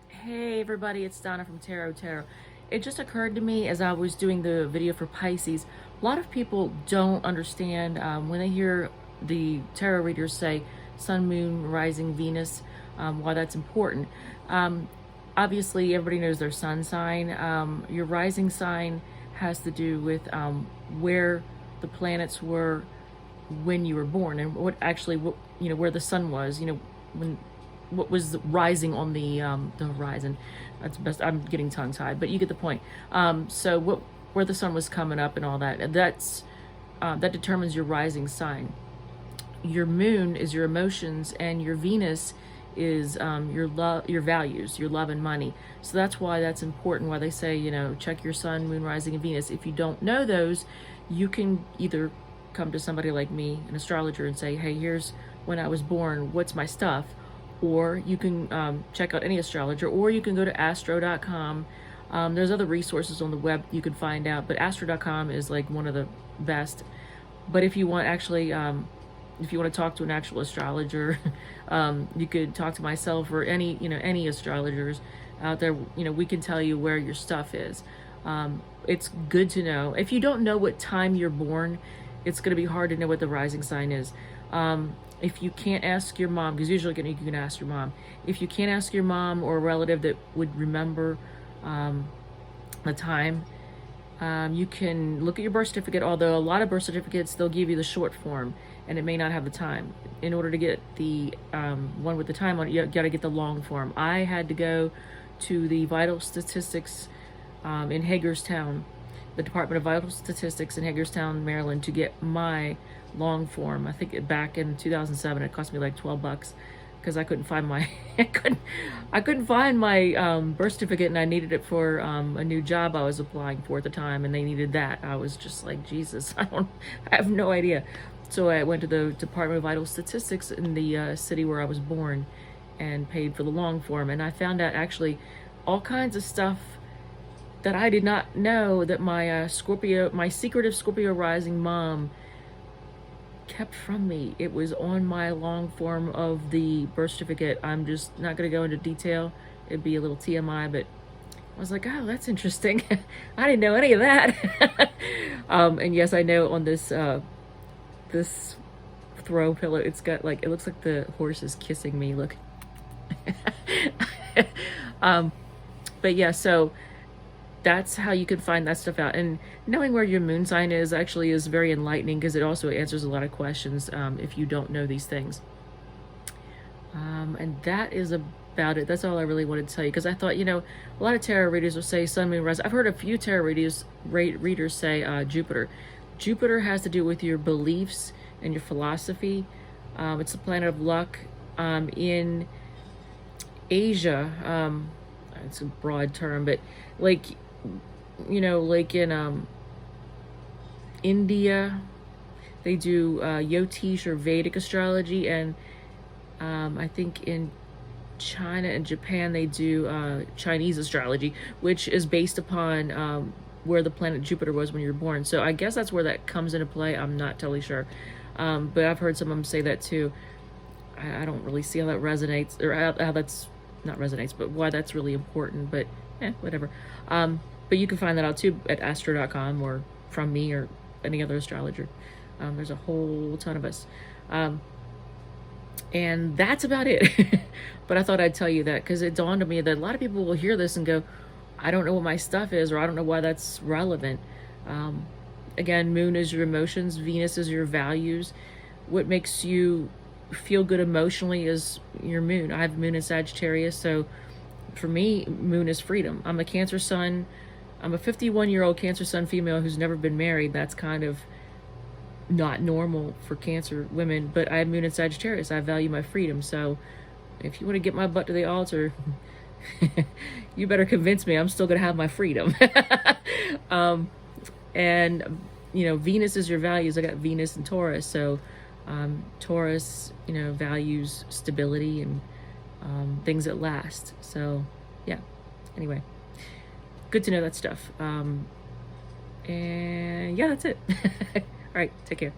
Hey everybody, it's Donna from Tarot. It just occurred to me as I was doing the video for Pisces, a lot of people don't understand when they hear the tarot readers say Sun, Moon, Rising, Venus, why that's important. Obviously, everybody knows their sun sign. Your rising sign has to do with where the planets were when you were born and what actually, where the sun was, when what was rising on the horizon. That's best. I'm getting tongue tied, but you get the point. So where the sun was coming up and all that. That determines your rising sign. Your moon is your emotions, and your Venus is your love, your values, your love and money. So that's why that's important. Why they say check your sun, moon, rising, and Venus. If you don't know those, you can either come to somebody like me, an astrologer, and say, hey, here's when I was born. What's my stuff? Or you can check out any astrologer, or you can go to astro.com. There's other resources on the web you can find out, but astro.com is like one of the best. But if you want actually, if you want to talk to an actual astrologer, you could talk to myself or any astrologers out there. We can tell you where your stuff is. It's good to know. If you don't know what time you're born, it's going to be hard to know what the rising sign is. If you can't ask your mom, because usually you can ask your mom. If you can't ask your mom or a relative that would remember the time, you can look at your birth certificate, although a lot of birth certificates, they'll give you the short form, and it may not have the time. In order to get the one with the time on it, you got to get the long form. I had to go to the Vital Statistics in Hagerstown, the Department of Vital Statistics in Hagerstown, Maryland, to get my long form. I think back in 2007 it cost me like $12 because I couldn't find my I couldn't find my birth certificate, and I needed it for a new job I was applying for at the time, and they needed that. I was just like, Jesus, I have no idea. So I went to the Department of Vital Statistics in the city where I was born and paid for the long form, and I found out actually all kinds of stuff that I did not know that my my secretive Scorpio rising mom kept from me. It was on my long form of the birth certificate. I'm just not going to go into detail. It'd be a little TMI, but I was like, oh, that's interesting. I didn't know any of that. And yes, I know on this this throw pillow, it's got like, it looks like the horse is kissing me. Look. But yeah, so that's how you can find that stuff out. And knowing where your moon sign is actually is very enlightening, because it also answers a lot of questions if you don't know these things. And that is about it. That's all I really wanted to tell you, because I thought, a lot of tarot readers will say sun, moon, rise. I've heard a few tarot readers say Jupiter. Jupiter has to do with your beliefs and your philosophy. It's the planet of luck. In Asia, it's a broad term, but like in India, they do Yotish or Vedic astrology, and I think in China and Japan they do Chinese astrology, which is based upon where the planet Jupiter was when you were born. So I guess that's where that comes into play. I'm not totally sure, but I've heard some of them say that too. I don't really see how that resonates, or how that's not resonates, but why that's really important. But whatever. But you can find that out too at astro.com or from me or any other astrologer. There's a whole ton of us. And that's about it. But I thought I'd tell you that because it dawned on me that a lot of people will hear this and go, I don't know what my stuff is, or I don't know why that's relevant. Again, moon is your emotions, Venus is your values. What makes you feel good emotionally is your moon. I have moon in Sagittarius, so for me, moon is freedom. I'm a Cancer sun. I'm a 51-year-old Cancer sun female who's never been married. That's kind of not normal for Cancer women, but I have moon in Sagittarius. I value my freedom. So if you want to get my butt to the altar, you better convince me I'm still going to have my freedom. And, Venus is your values. I got Venus and Taurus. So Taurus, values stability and things that last. So yeah, anyway, good to know that stuff. And yeah, that's it. All right, take care.